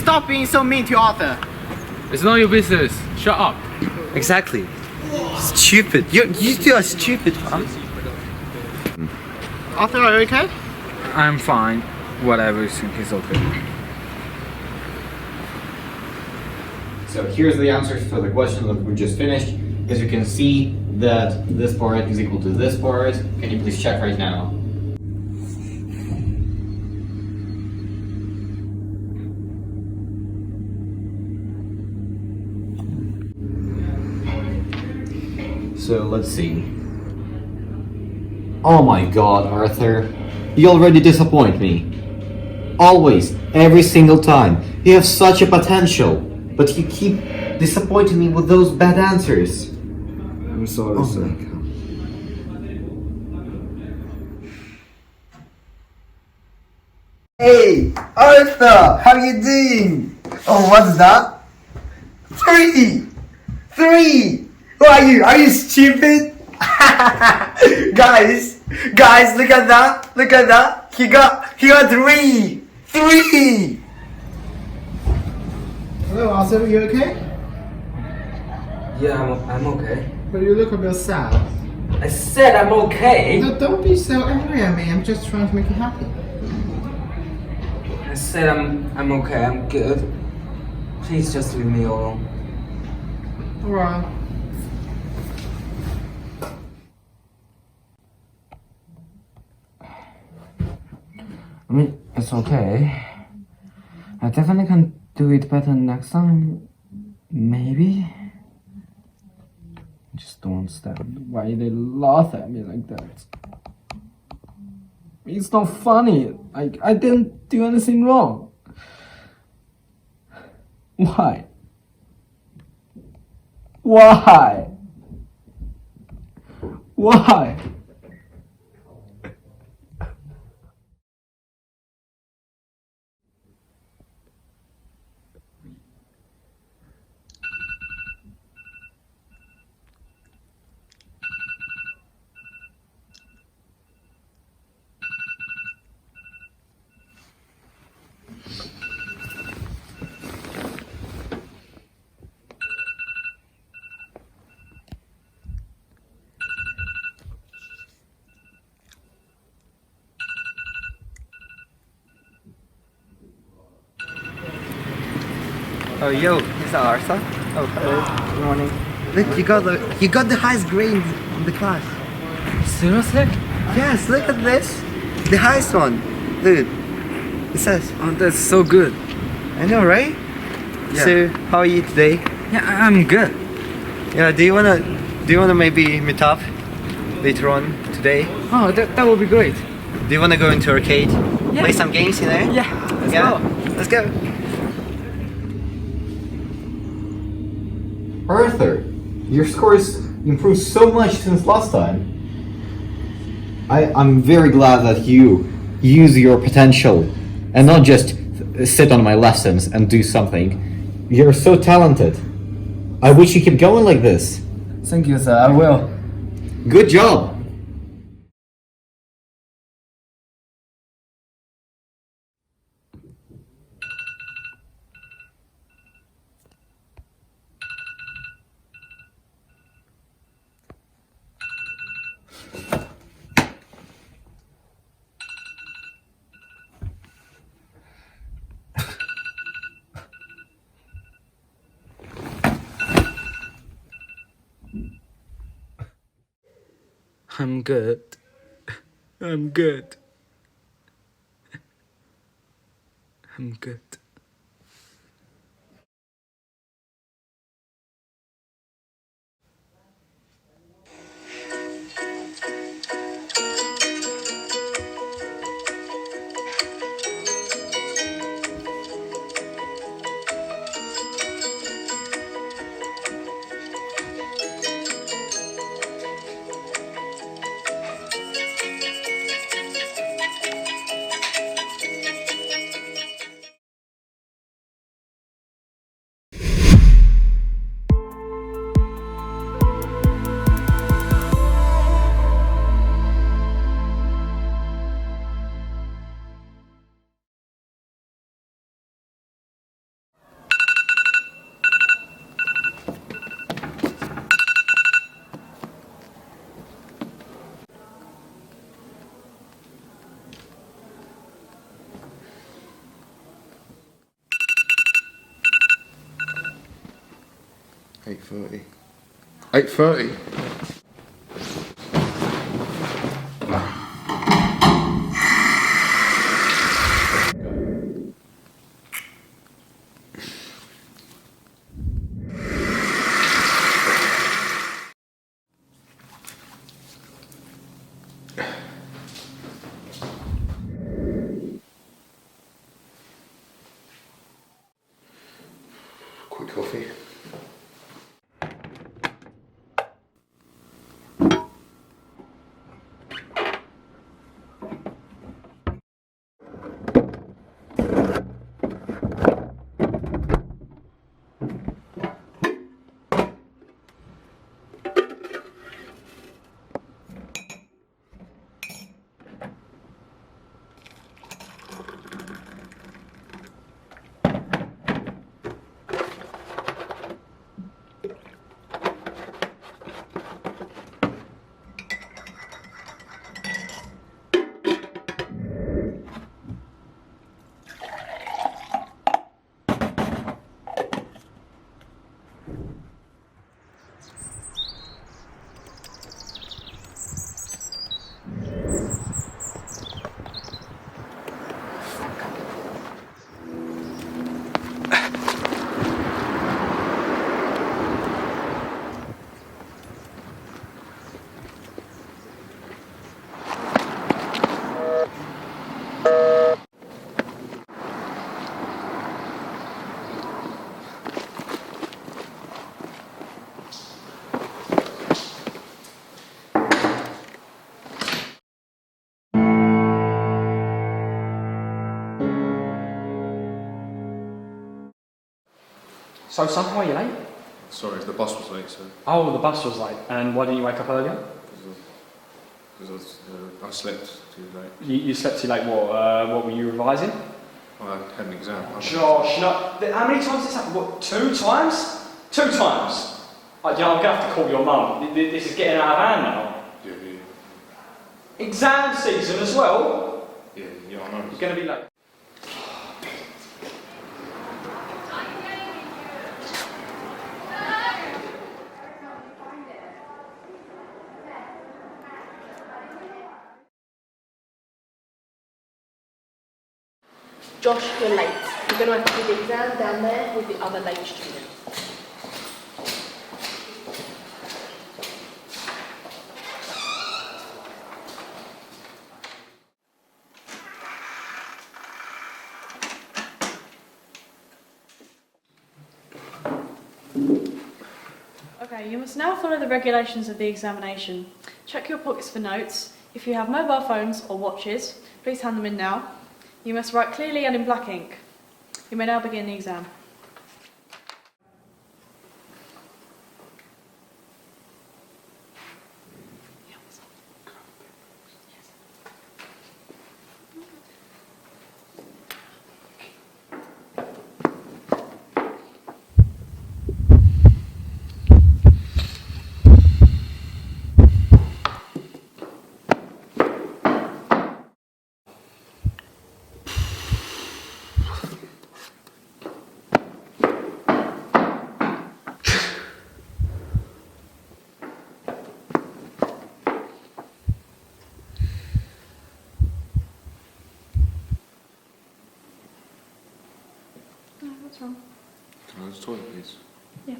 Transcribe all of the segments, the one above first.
stop being so mean to Arthur. It's not your business. Shut up. Exactly. Stupid. You two are stupid, man. Arthur, are you okay? I'm fine. Whatever, it's okay. So here's the answers for the question that we just finished. As you can see that this part is equal to this part. Can you please check right now? So let's see. Oh my god, Arthur. You already disappoint me. Always, every single time. You have such a potential, but you keep disappointing me with those bad answers. I'm sorry, sir. Hey, Arthur, how you doing? Oh, what's that? Three! Who are you? Are you stupid? guys, look at that. He got three. Hello, Arthur, are you okay? Yeah, I'm okay. But you look a bit sad. I said I'm okay. No, don't be so angry at me. I'm just trying to make you happy. I said I'm okay. I'm good. Please just leave me alone. Alright. I mean, it's okay. I definitely can do it better next time. Maybe. I just don't understand why they laugh at me like that. It's not funny. I didn't do anything wrong. Why? Oh, yo, is that Arthur? Oh, hello. Good morning. Look, you got the highest grade in the class. Seriously? Yes, look at this. The highest one. Dude, it says. Oh, that's so good. I know, right? Yeah. So, how are you today? Yeah, I'm good. Yeah, do you wanna maybe meet up later on today? Oh, that would be great. Do you wanna go into arcade? Yeah. Play some games, you know? Yeah, let's Yeah. go. Let's go. Arthur, your scores improved so much since last time. I'm very glad that you use your potential and not just sit on my lessons and do something. You're so talented. I wish you keep going like this. Thank you, sir. I will. Good job. I'm good. I'm good. I'm good. 8:30. 8:30? Quick coffee. So, son, why are you late? Sorry, the bus was late, sir. Oh, the bus was late. And why didn't you wake up earlier? Because I slept too late. You slept too late. What were you revising? I had an exam. Josh, no. How many times has this happened? What, 2 times? 2 times? I'm going to have to call your mum. This is getting out of hand now. Yeah. Exam season as well? Yeah, I know. You're going to be late. Josh, you're late. You're going to have to do the exam down there with the other late students. Okay, you must now follow the regulations of the examination. Check your pockets for notes. If you have mobile phones or watches, please hand them in now. You must write clearly and in black ink. You may now begin the exam. No, what's wrong? Can I use the toilet, please? Yeah.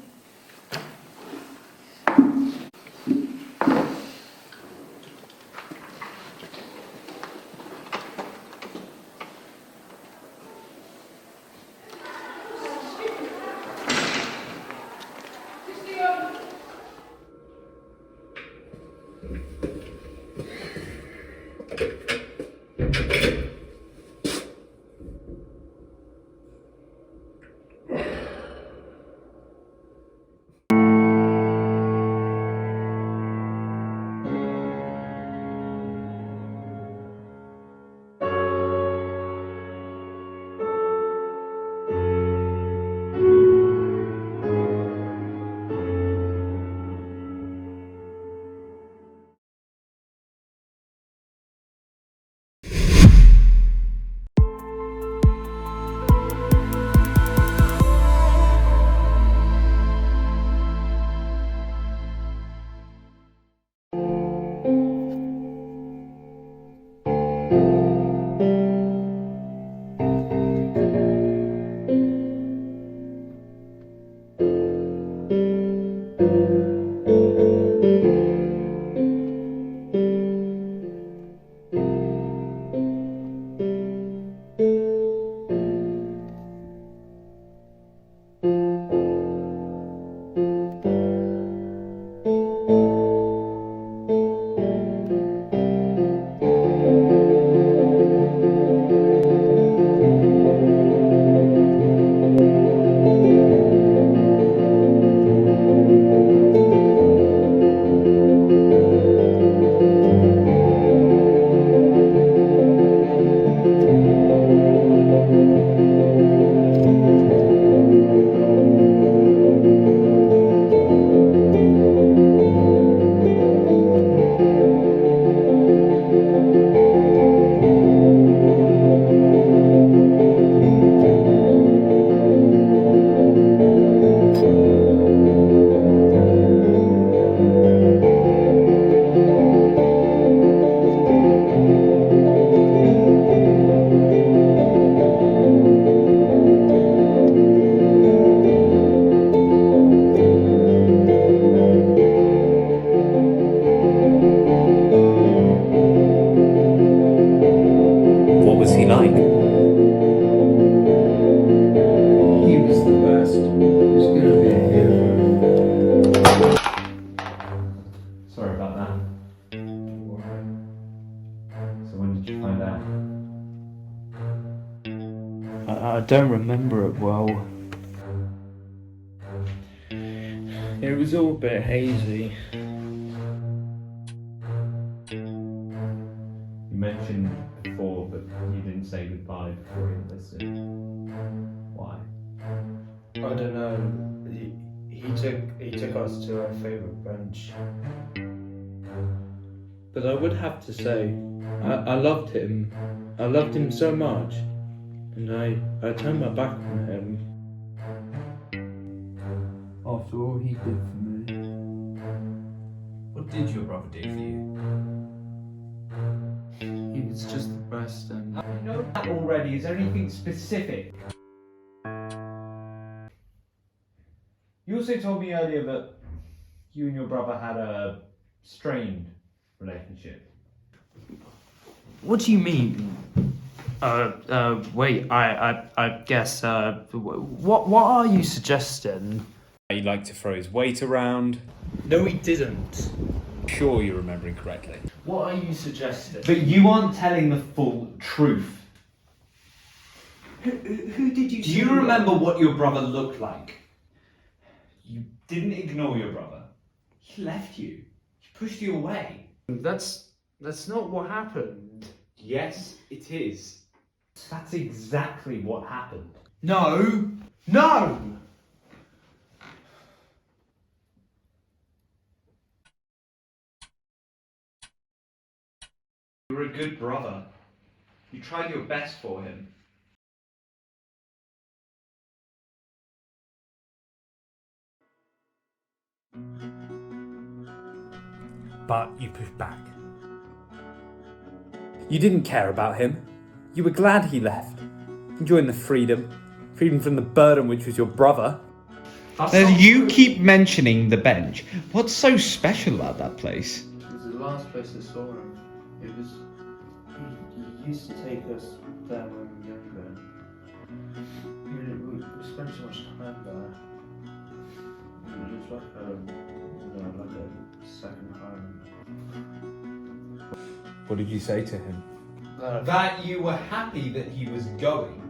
don't remember it well. It was all a bit hazy. You mentioned before that you didn't say goodbye before you enlisted. Why? I don't know. He took us to our favourite bench. But I would have to say, I loved him. I loved him so much. And I turned my back on him. After all he did for me. What did your brother do for you? He was just the best and... I know that already. Is there anything specific? You also told me earlier that you and your brother had a strained relationship. What do you mean? Wait, I guess, what are you suggesting? He liked to throw his weight around. No, he didn't. Sure you're remembering correctly. What are you suggesting? But you aren't telling the full truth. Who did you Do you remember what your brother looked like? You didn't ignore your brother. He left you. He pushed you away. That's not what happened. Yes, it is. That's exactly what happened. No! No! You were a good brother. You tried your best for him. But you pushed back. You didn't care about him. You were glad he left. Enjoying the freedom from the burden which was your brother. You keep mentioning the bench. What's so special about that place? It was the last place I saw him. It was... He used to take us there when we were younger. We spent so much time there. It was like a second home. What did you say to him? That you were happy that he was going.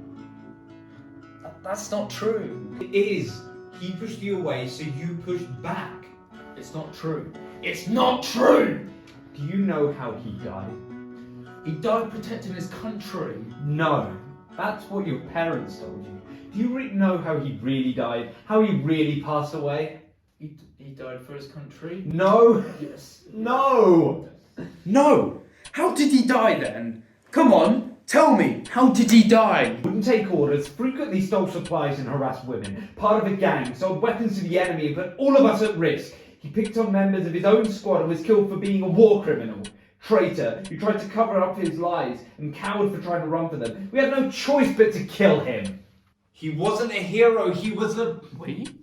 That's not true. It is. He pushed you away, so you pushed back. It's not true. It's not true! Do you know how he died? He died protecting his country. No. That's what your parents told you. Do you know how he really died? How he really passed away? He died for his country? No! Yes. No! No! How did he die then? Come on, tell me, how did he die? Wouldn't take orders, frequently stole supplies and harassed women. Part of a gang, sold weapons to the enemy and put all of us at risk. He picked on members of his own squad and was killed for being a war criminal. Traitor, who tried to cover up his lies, and coward for trying to run for them. We had no choice but to kill him. He wasn't a hero, he was a... Wait?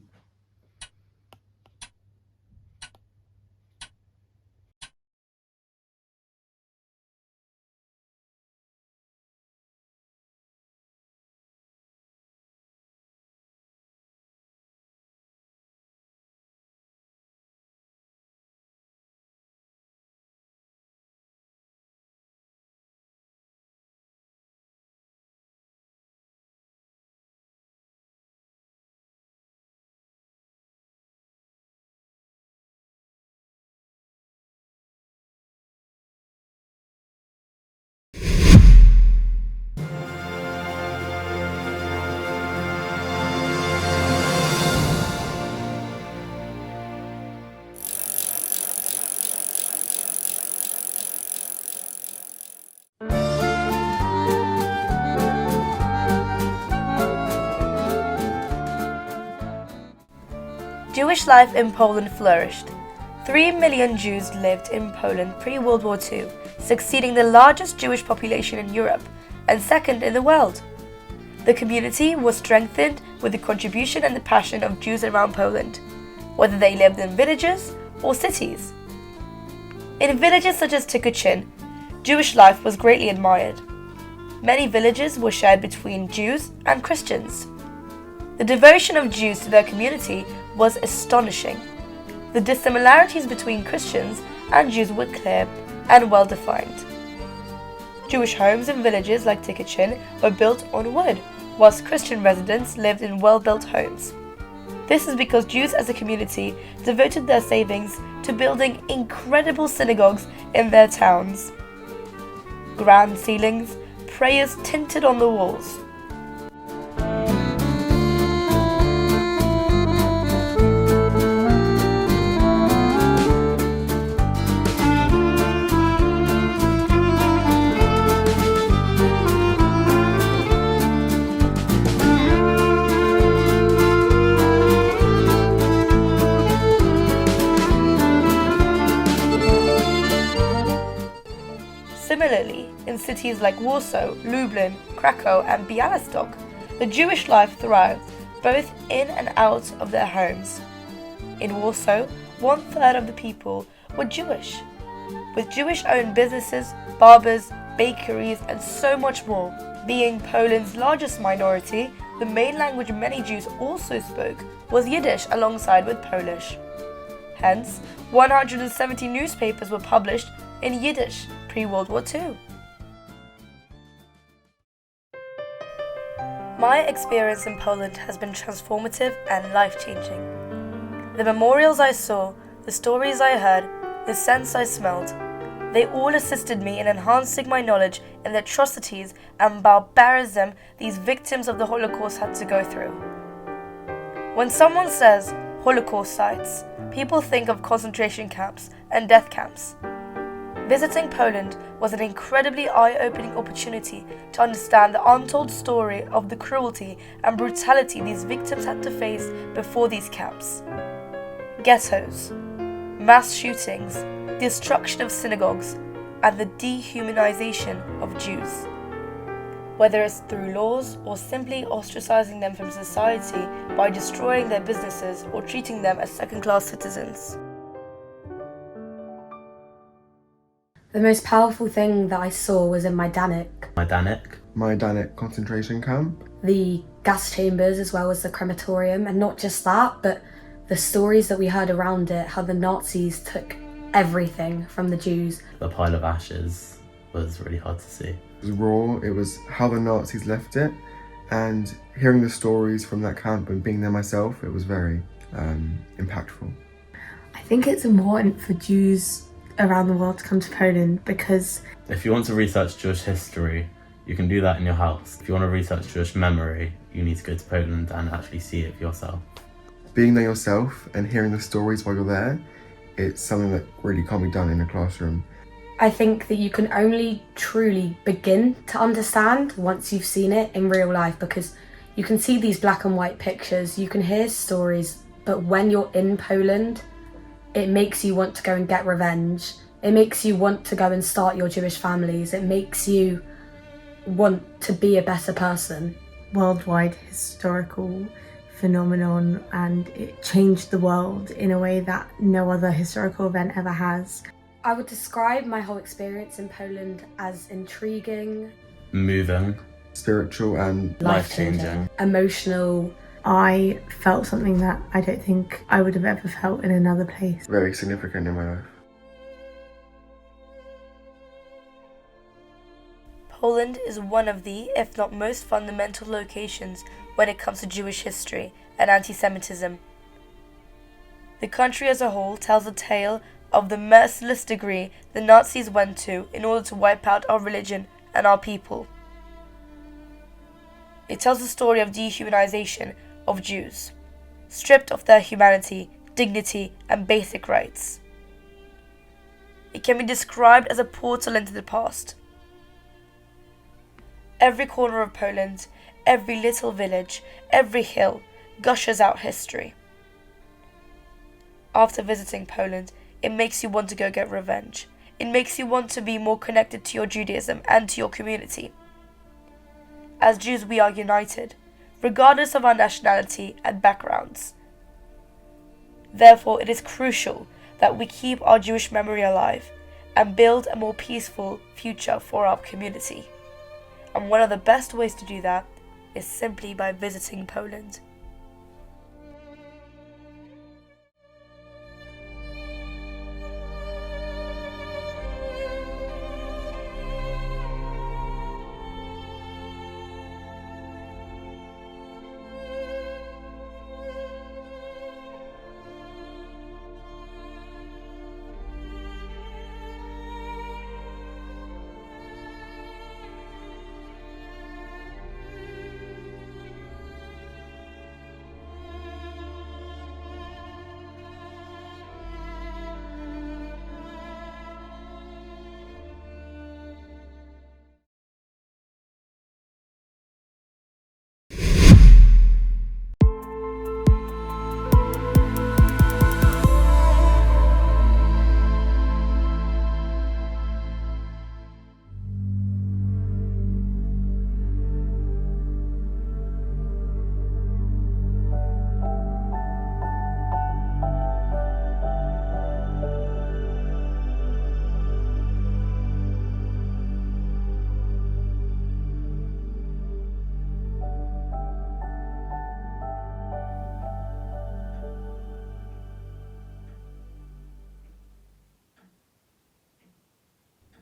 Jewish life in Poland flourished. 3 million Jews lived in Poland pre-World War II, succeeding the largest Jewish population in Europe and second in the world. The community was strengthened with the contribution and the passion of Jews around Poland, whether they lived in villages or cities. In villages such as Tykocin, Jewish life was greatly admired. Many villages were shared between Jews and Christians. The devotion of Jews to their community was astonishing. The dissimilarities between Christians and Jews were clear and well defined. Jewish homes in villages like Tykocin were built on wood whilst Christian residents lived in well-built homes. This is because Jews as a community devoted their savings to building incredible synagogues in their towns. Grand ceilings, prayers tinted on the walls. Similarly, in cities like Warsaw, Lublin, Krakow and Białystok, the Jewish life thrived both in and out of their homes. In Warsaw, 1/3 of the people were Jewish, with Jewish-owned businesses, barbers, bakeries and so much more. Being Poland's largest minority, the main language many Jews also spoke was Yiddish alongside with Polish. Hence, 170 newspapers were published in Yiddish pre-World War II. My experience in Poland has been transformative and life-changing. The memorials I saw, the stories I heard, the scents I smelled, they all assisted me in enhancing my knowledge in the atrocities and barbarism these victims of the Holocaust had to go through. When someone says Holocaust sites, people think of concentration camps and death camps. Visiting Poland was an incredibly eye-opening opportunity to understand the untold story of the cruelty and brutality these victims had to face before these camps. Ghettos, mass shootings, destruction of synagogues, and the dehumanization of Jews. Whether it's through laws or simply ostracizing them from society by destroying their businesses or treating them as second-class citizens. The most powerful thing that I saw was in Majdanek concentration camp. the gas chambers as well as the crematorium, and not just that, but the stories that we heard around it, how the Nazis took everything from the Jews. The pile of ashes was really hard to see. It was raw, it was how the Nazis left it, and hearing the stories from that camp and being there myself, it was very impactful. I think it's important for Jews around the world to come to Poland because If you want to research Jewish history, you can do that in your house. If you want to research Jewish memory, you need to go to Poland and actually see it for yourself. Being there yourself and hearing the stories while you're there, it's something that really can't be done in a classroom. I think that you can only truly begin to understand once you've seen it in real life, because you can see these black and white pictures, you can hear stories, but when you're in Poland, it makes you want to go and get revenge. It makes you want to go and start your Jewish families. It makes you want to be a better person. Worldwide historical phenomenon, and it changed the world in a way that no other historical event ever has. I would describe my whole experience in Poland as intriguing, Moving, Spiritual and life-changing. emotional. I felt something that I don't think I would have ever felt in another place. very significant in my life. Poland is one of the, if not most fundamental locations when it comes to Jewish history and anti-Semitism. The country as a whole tells a tale of the merciless degree the Nazis went to in order to wipe out our religion and our people. It tells the story of dehumanization of Jews, stripped of their humanity, dignity, and basic rights. It can be described as a portal into the past. Every corner of Poland, every little village, every hill gushes out history. After visiting Poland, it makes you want to go get revenge. It makes you want to be more connected to your Judaism and to your community. As Jews, we are united, regardless of our nationality and backgrounds. Therefore, it is crucial that we keep our Jewish memory alive and build a more peaceful future for our community. And one of the best ways to do that is simply by visiting Poland.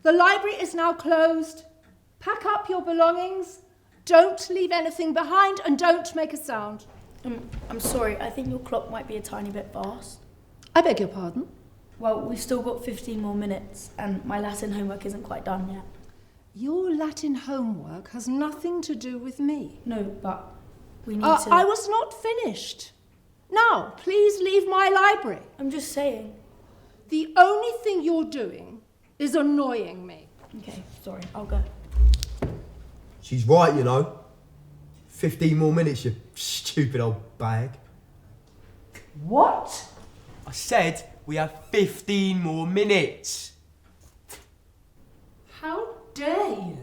The library is now closed. Pack up your belongings. Don't leave anything behind and don't make a sound. I'm sorry, I think your clock might be a tiny bit fast. I beg your pardon? Well, we've still got 15 more minutes and my Latin homework isn't quite done yet. Your Latin homework has nothing to do with me. No, but we need to... I was not finished. Now, please leave my library. I'm just saying. The only thing you're doing is annoying me. Okay, sorry, I'll go. She's right, you know. 15 more minutes, you stupid old bag. What? I said we have 15 more minutes. How dare you?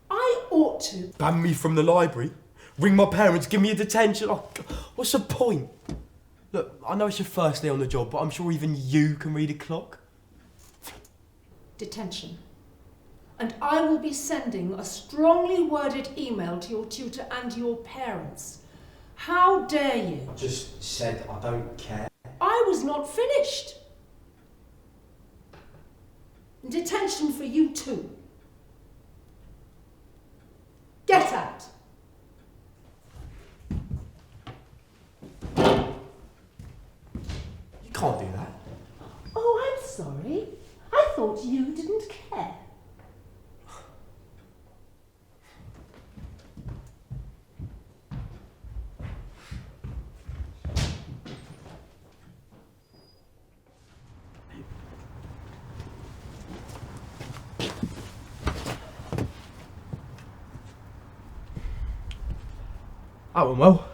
I ought to. Ban me from the library? Ring my parents, give me a detention? Oh, what's the point? Look, I know it's your first day on the job, but I'm sure even you can read a clock. Detention. And I will be sending a strongly worded email to your tutor and your parents. How dare you? I just said I don't care. I was not finished. Detention for you too. Get out. You can't do that. Oh, I'm sorry. I thought you didn't care. That went well.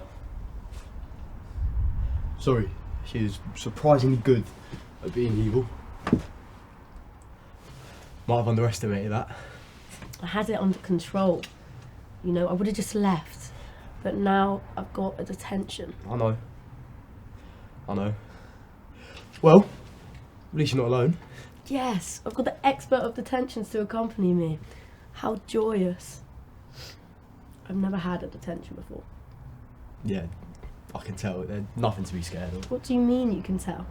Sorry, she was surprisingly good at being evil. Might have underestimated that. I had it under control. You know, I would have just left. But now I've got a detention. I know. Well, at least you're not alone. Yes, I've got the expert of detentions to accompany me. How joyous. I've never had a detention before. Yeah, I can tell. There's nothing to be scared of. What do you mean you can tell?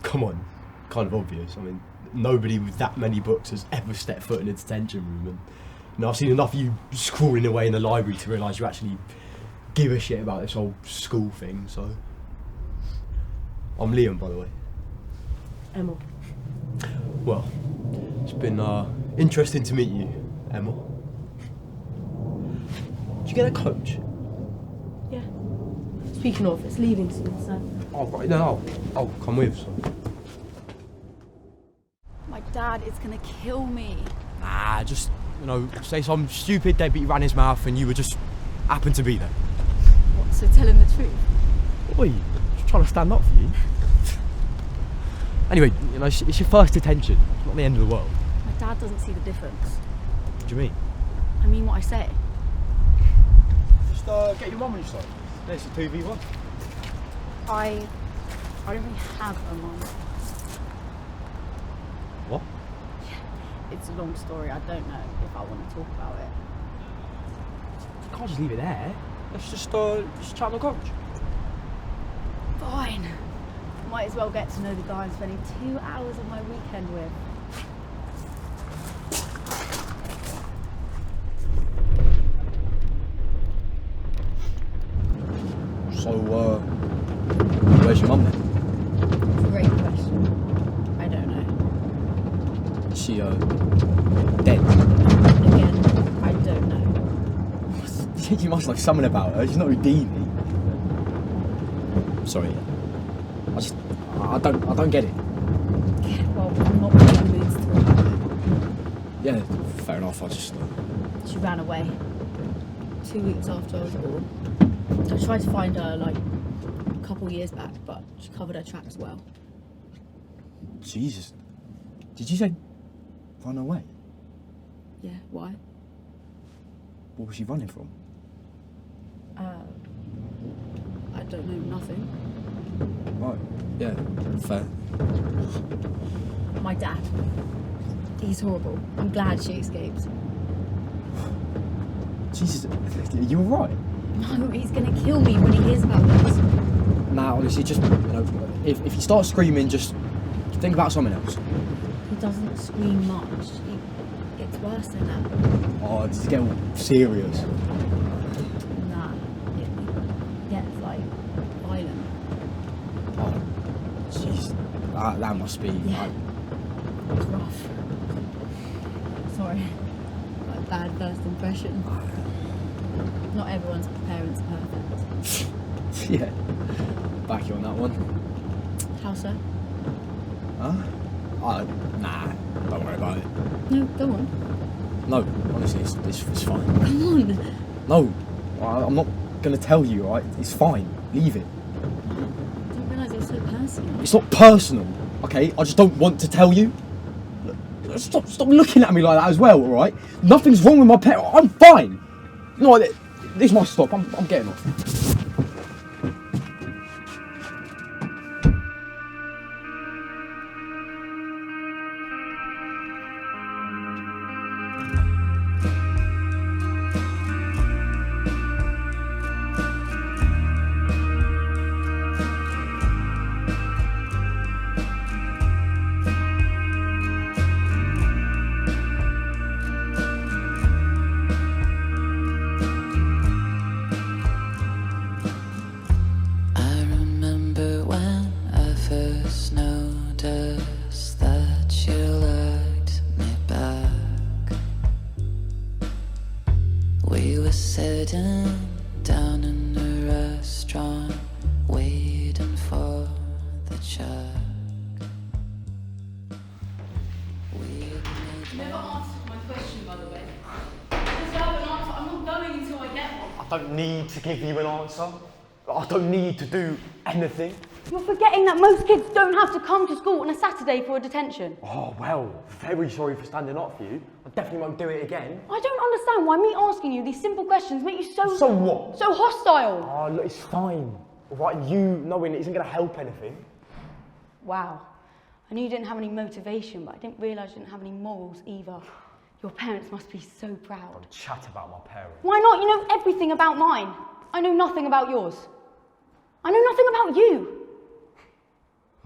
Come on, kind of obvious. I mean, nobody with that many books has ever stepped foot in a detention room, and you know, I've seen enough of you scrawling away in the library to realise you actually give a shit about this whole school thing. So, I'm Liam, by the way. Emma. Well, it's been interesting to meet you, Emma. Did you get a coach? Yeah. Speaking of, it's leaving soon, so... Oh, right, no, I'll come with. So. My dad is gonna kill me. Nah, just, you know, say some stupid deadbeat ran his mouth and you were just happened to be there. What, so tell him the truth? Oi, just trying to stand up for you. Anyway, you know, it's your first detention. It's not the end of the world. My dad doesn't see the difference. What do you mean? I mean what I say. Just get your mum on your side. There's a 2v1. I don't really have a mum. What? It's a long story. I don't know if I want to talk about it. You can't just leave it there. Let's just chat on the couch. Fine. Might as well get to know the guy I'm spending 2 hours of my weekend with. So, where's your mum then? Great question. I don't know. Is she, dead? Again, I don't know. You must know something about her. She's not Houdini. Sorry. I don't get it. Well, I'm not really in the mood to talk about it. Yeah, fair enough. I just. She ran away 2 weeks after I was born. I tried to find her like a couple years back, but she covered her tracks well. Jesus. Did you say run away? Yeah, why? What was she running from? I don't know, nothing. Right. Yeah, fair. My dad. He's horrible. I'm glad she escaped. Jesus, are you alright? No, he's gonna kill me when he hears about this. Nah, honestly, just, you know, if you start screaming, just think about something else. He doesn't scream much. It's worse than that. Oh, does it get all serious? Nah, it gets like violent. Oh, jeez. That must be. Yeah. It's rough. Sorry. Like bad first impression. Not everyone's parents are perfect. Yeah. Back you on that one. How so? Huh? Nah. Don't worry about it. No, go on. No, honestly, it's fine. Come on. No, I'm not gonna tell you, alright? It's fine. Leave it. I didn't realise it was so personal. It's not personal, okay? I just don't want to tell you. Stop looking at me like that as well, alright? Nothing's wrong with my pet. I'm fine. No, this must stop. I'm getting off. We were sitting down in the restaurant, waiting for the check. You never answered my question, by the way. I deserve an answer. I'm not going until I get one. I don't need to give you an answer. I don't need to do anything. You're forgetting that most kids don't have to come to school on a Saturday for a detention. Oh, well, very sorry for standing up for you. I definitely won't do it again. I don't understand why me asking you these simple questions make you so... So what? So hostile. Oh, look, it's fine. All right, you knowing it isn't going to help anything. Wow. I knew you didn't have any motivation, but I didn't realise you didn't have any morals either. Your parents must be so proud. Don't chat about my parents. Why not? You know everything about mine. I know nothing about yours. I know nothing about you.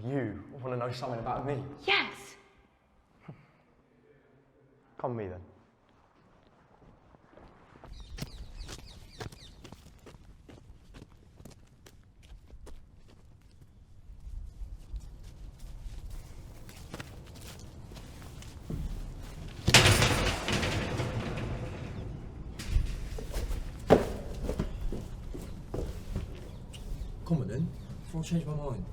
You want to know something about me? Yes. Come with me then. Come on then, before I change my mind.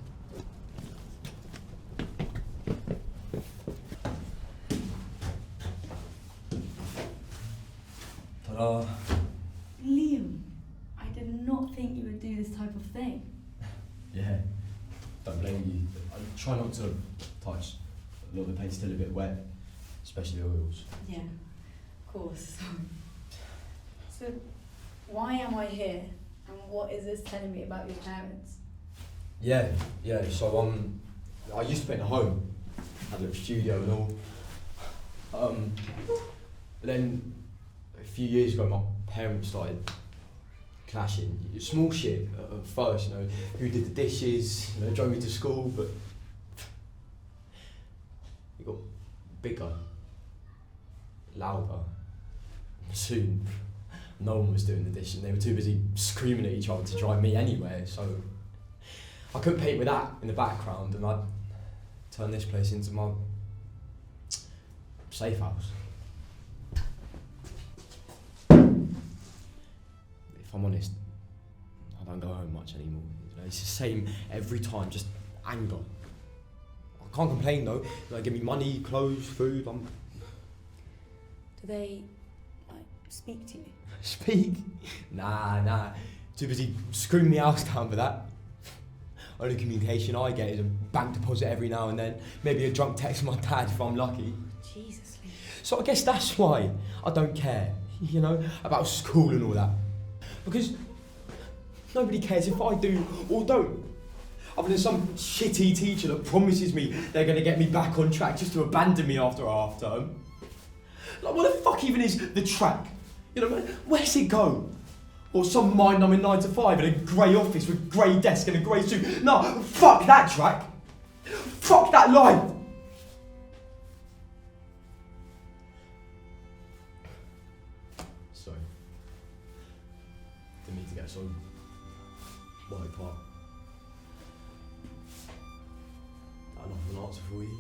Ta-da. Liam, I did not think you would do this type of thing. Yeah, don't blame you. I try not to touch. A lot of the paint's still a bit wet, especially the oils. Yeah, of course. So, why am I here? And what is this telling me about your parents? Yeah, so I used to paint at home, had a little studio and all. But then a few years ago my parents started clashing. Small shit at first, you know, who did the dishes, you know, drove me to school, but it got bigger, louder. Soon no one was doing the dishes, they were too busy screaming at each other to drive me anywhere, so I couldn't paint with that in the background, and I turned this place into my safe house. If I'm honest, I don't go home much anymore. You know, it's the same every time, just anger. I can't complain though. They give me money, clothes, food. Do they, like, speak to you? Speak? Nah. Too busy screwing me house down for that. Only communication I get is a bank deposit every now and then. Maybe a drunk text from my dad if I'm lucky. Jesus, Lee. So I guess that's why I don't care, you know, about school and all that. Because nobody cares if I do or don't. Other than some shitty teacher that promises me they're going to get me back on track just to abandon me after half term. Like, what the fuck even is the track? You know, where's it go? Or some mind-numbing 9 to 5 in a grey office with grey desk and a grey suit. No, fuck that track. Fuck that life. for you.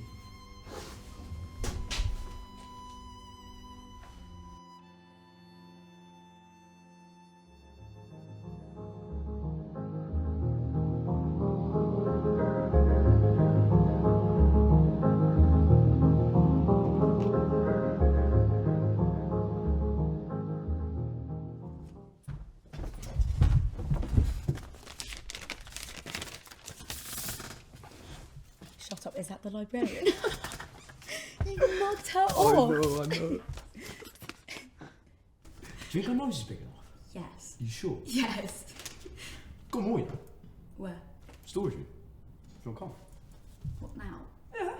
Shut up, is that the librarian? You mugged her off. I know. Do you think her nose is big enough? Yes. You sure? Yes. Go on, more, Where? Storage room. If you'll come. What now? Yeah.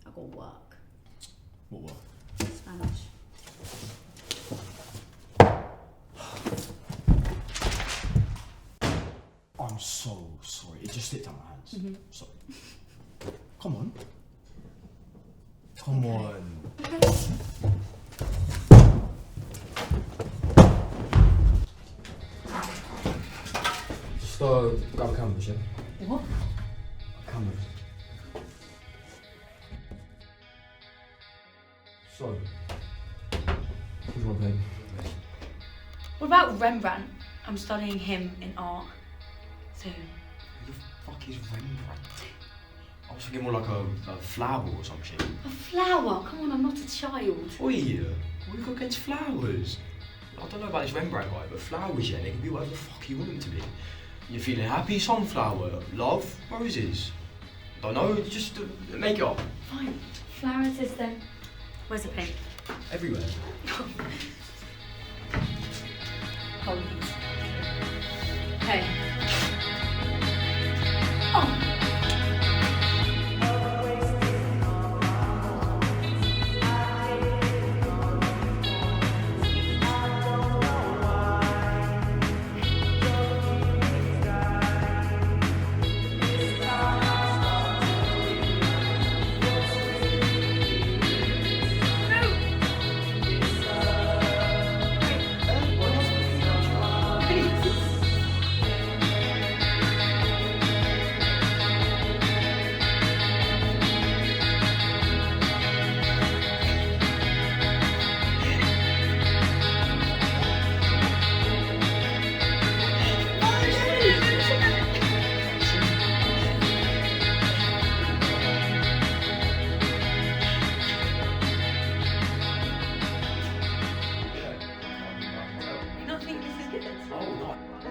I got work. What work? Spanish. I'm so sorry. It just slipped out my hands. Mhm. Sorry. Come on. Come on. Just grab a canvas, yeah? What? A canvas. So, what do you want to play? What about Rembrandt? I'm studying him in art. So, Who the fuck is Rembrandt? I was thinking more like a flower or some shit. a flower? Come on, I'm not a child. Oi, what have you got against flowers? I don't know about this Rembrandt guy, but flowers, yeah, they can be whatever the fuck you want them to be. You're feeling happy, sunflower. Love, roses. Don't know, just make it up. Fine. Flower it is then. Where's the paint? Everywhere. Hold these. Hey. Oh. You not think this is good?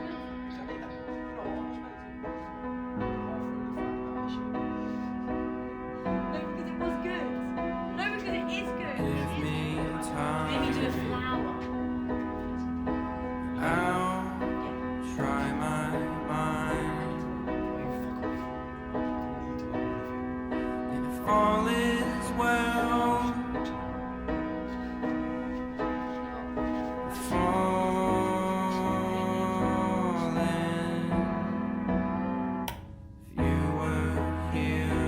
No, because it was good. No, because it is good. Maybe do a flower. I'll try my mind. If all is well, falling. If you were here,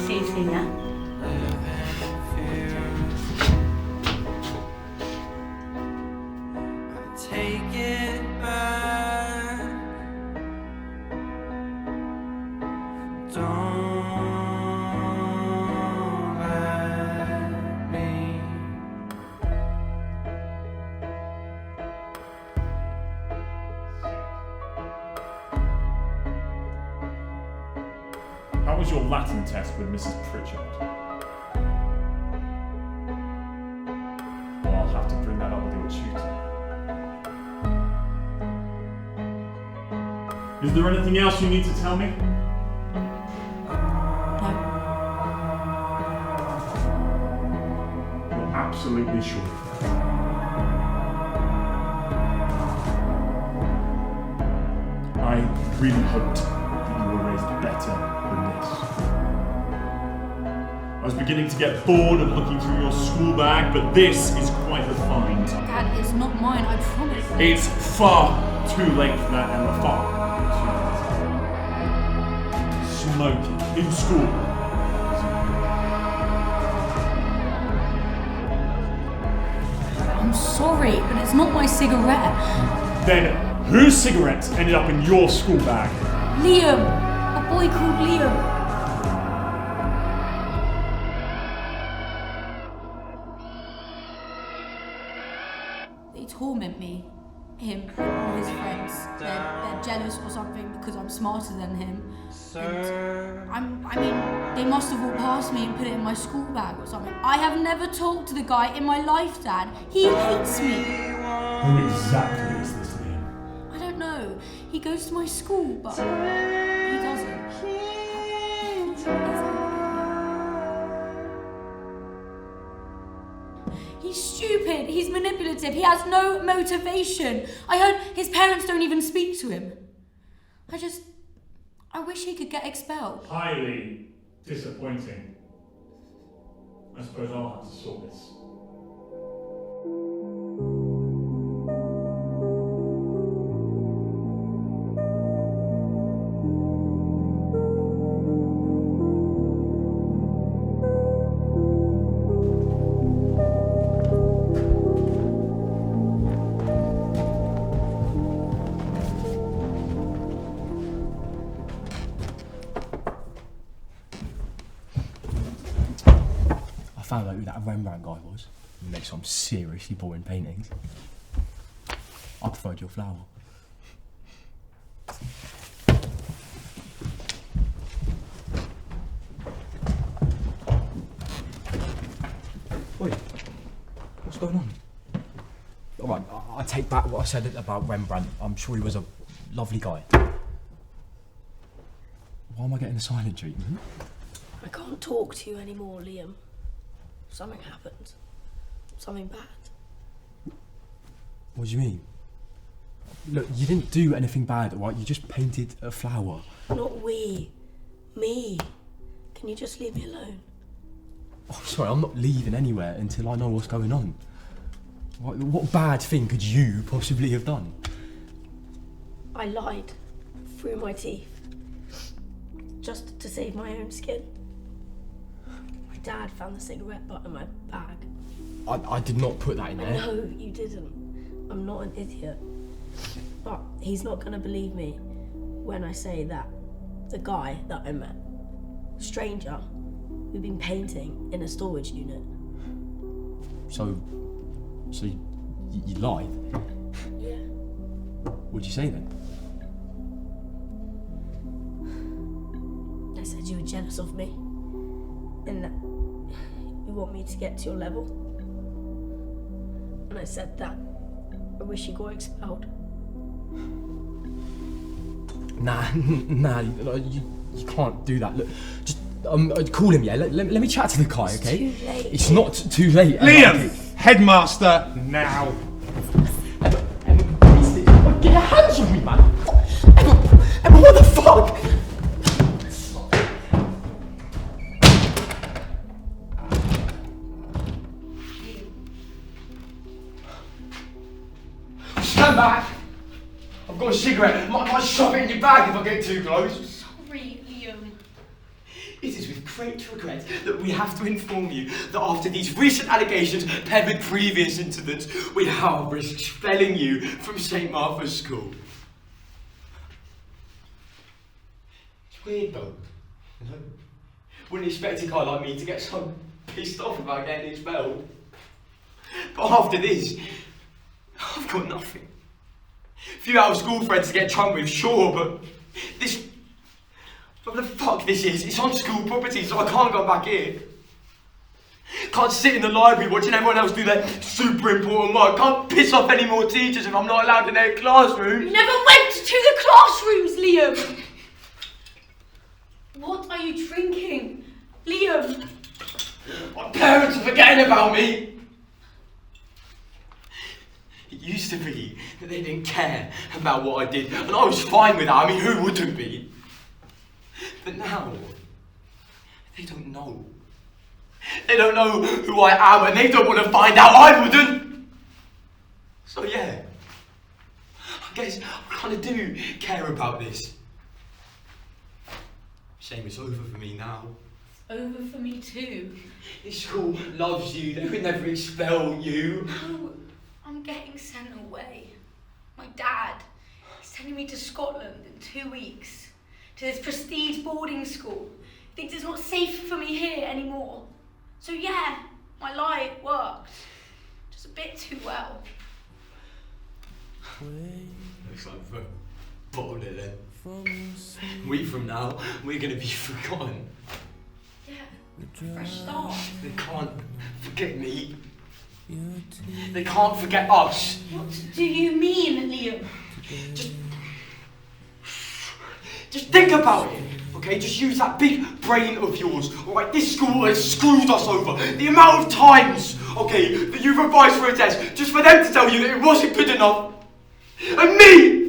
See you soon, yeah? live in fear. I take it back. Don't let me. How was your Latin test with Mrs. Pritchard? Well, I'll have to bring that up with your tutor. Is there anything else you need to tell me? You're absolutely sure. I really hoped that you were raised better than this. I was beginning to get bored of looking through your school bag, but this is quite the find. Dad, it's not mine, I promise. It's far too late for that, Emma. Far too late. Smoking in school. I'm sorry, but it's not my cigarette. Then Whose cigarettes ended up in your school bag? Liam! A boy called Liam. They torment me. Him and all his friends. They're jealous or something because I'm smarter than him. And I mean, they must have walked past me and put it in my school bag or something. I have never talked to the guy in my life, Dad. He hates me. Who exactly is this, Liam? I don't know. He goes to my school, but he doesn't. He's stupid. He's manipulative. He has no motivation. I heard his parents don't even speak to him. I wish he could get expelled. Highly disappointing. I suppose I'll have to sort this. I found out who that Rembrandt guy was. He makes some seriously boring paintings. I preferred your flower. Wait, what's going on? Alright, I take back what I said about Rembrandt. I'm sure he was a lovely guy. Why am I getting the silent treatment? I can't talk to you anymore, Liam. Something happened. Something bad. What do you mean? Look, you didn't do anything bad, right? You just painted a flower. Not we. Me. Can you just leave me alone? Oh, sorry, I'm not leaving anywhere until I know what's going on. What bad thing could you possibly have done? I lied through my teeth. Just to save my own skin. My dad found the cigarette butt in my bag. I did not put that in there. No, you didn't. I'm not an idiot. But he's not gonna believe me when I say that the guy that I met, stranger, we've been painting in a storage unit. So you lied? Yeah. What'd you say then? I said you were jealous of me and that you want me to get to your level. And I said that I wish you got expelled. Nah, you can't do that. Look, just call him, yeah? Let me chat to the guy, okay? It's too late. It's not too late. Liam! Headmaster, now! Get your hands off me, man! Emma, what the fuck? Stand back! I've got a cigarette. Might shove it in your bag if I get too close. Sorry, Liam. It is with great regret that we have to inform you that after these recent allegations paired with previous incidents, we now risk expelling you from St. Martha's School. It's weird though, you know? Wouldn't expect a guy like me to get so pissed off about getting expelled. But after this, I've got nothing. A few out of school friends to get drunk with, sure, but this... What the fuck this is? It's on school property, so I can't go back here. Can't sit in the library watching everyone else do their super important work. Can't piss off any more teachers if I'm not allowed in their classroom. You never went to the classrooms, Liam! What are you drinking? Liam! My parents are forgetting about me. It used to be that they didn't care about what I did, and I was fine with that. I mean, who wouldn't be? But now, they don't know. They don't know who I am, and they don't want to find out. I wouldn't. So yeah, I guess I kind of do care about this. Shame it's over for me now. Over for me too. This school loves you. They would never expel you. No, I'm getting sent away. My dad, sending me to Scotland in 2 weeks, to this prestige boarding school. He thinks it's not safe for me here anymore. So yeah, my lie worked. Just a bit too well. Looks like we've bottled it then. A week from now, we're gonna be forgotten. Yeah, fresh start. They can't forget me. They can't forget us. What do you mean, Liam? Just think about it, okay? Just use that big brain of yours, alright? This school has screwed us over. The amount of times, okay, that you've revised for a test just for them to tell you that it wasn't good enough. And me!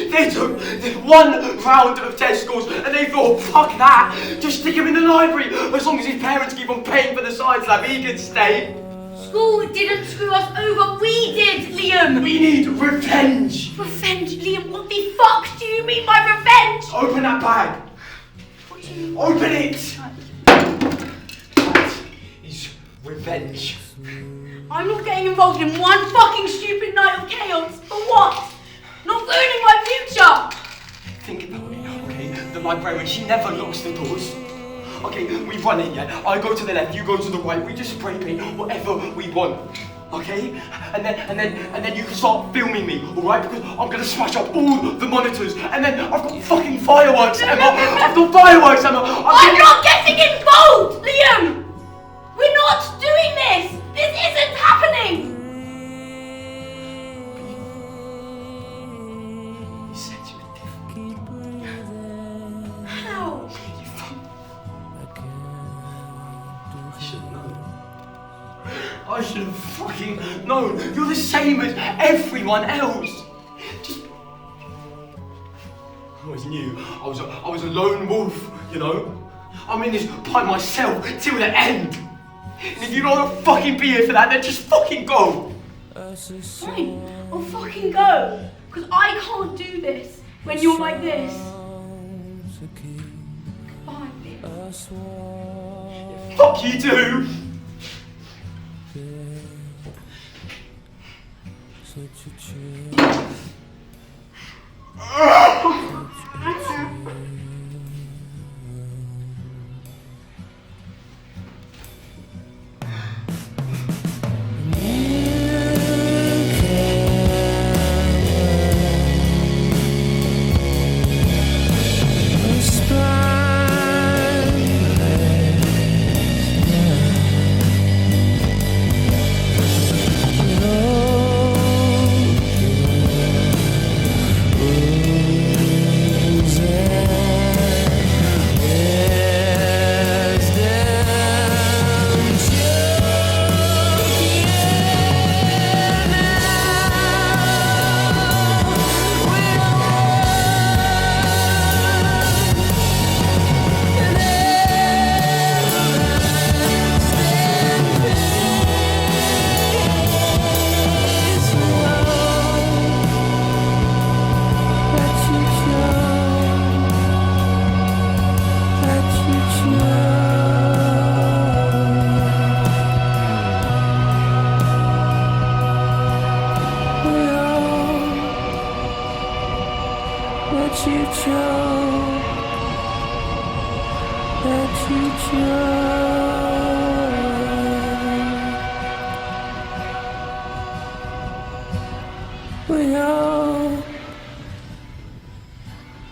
They took one round of test scores and they thought, fuck that, just stick him in the library. As long as his parents keep on paying for the science lab, he can stay. School didn't screw us over, we did, Liam! We need revenge! Revenge, Liam? What the fuck do you mean by revenge? Open that bag! What do you mean? Open it! That is revenge. I'm not getting involved in one fucking stupid night of chaos. For what? Not ruining my future! Think about it, okay? The librarian, she never locks the doors. Okay, we run in, yeah? I go to the left, you go to the right, we just spray paint whatever we want. Okay? And then you can start filming me, alright? Because I'm gonna smash up all the monitors, and then I've got fucking fireworks, Emma! I've got fireworks, Emma! I'm not getting involved, Liam! We're not doing this! This isn't happening! You said you were different. How? I should have fucking known. You're the same as everyone else. Just... I always knew I was a lone wolf, you know? I'm in this by myself till the end. And if you don't want to fucking be here for that, then just fucking go. Fine, I'll fucking go. Because I can't do this when you're like this. Goodbye, Liam. Fuck you too.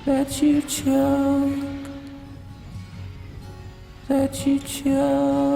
That you chose, that you chose.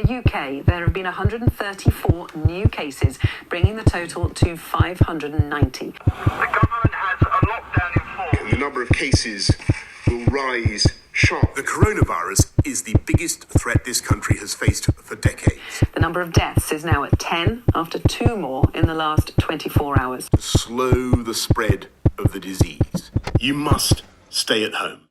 the UK, there have been 134 new cases, bringing the total to 590. The number of cases will rise sharply. The coronavirus is the biggest threat this country has faced for decades. The number of deaths is now at 10, after 2 more in the last 24 hours. Slow the spread of the disease. You must stay at home.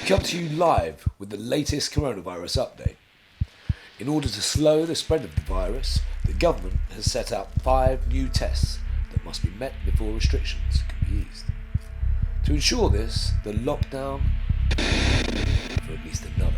Come to you live with the latest coronavirus update. In order to slow the spread of the virus, the government has set up 5 new tests that must be met before restrictions can be eased. To ensure this, the lockdown for at least another.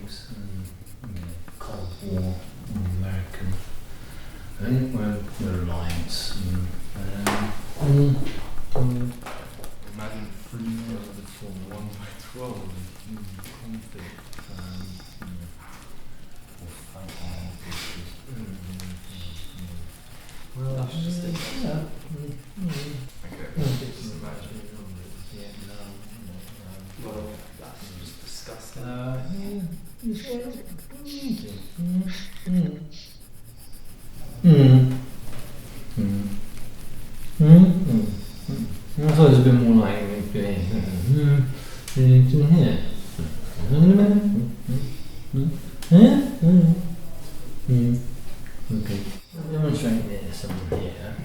things. Cold War, American. I think we're alliance. Imagine 3 years before 1 by 12 conflict. Well, that's just it. Yeah. Okay. Just imagine. Well, that's just disgusting. I thought it was a bit more like here. Okay. I'll demonstrate this on here.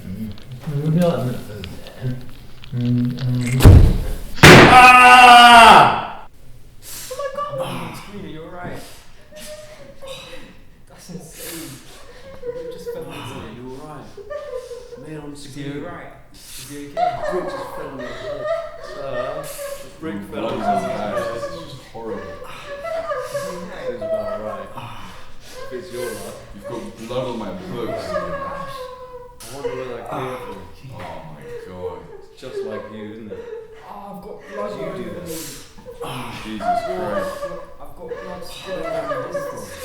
We'll be like that there. Ah! Oh my god! Screener, you're right. That's insane. You just fell into it. You're right. Man on screen. Is he alright? Is he okay? Brick just fell on your head. Brick fell on on your head. This is just horrible. This is about right. If it's your luck. You've got blood on my books. I wonder where that came from. Oh my god. It's just like you, isn't it? Oh, I've got blood. You do this. Jesus Christ. I've got blood spilling down my wrist.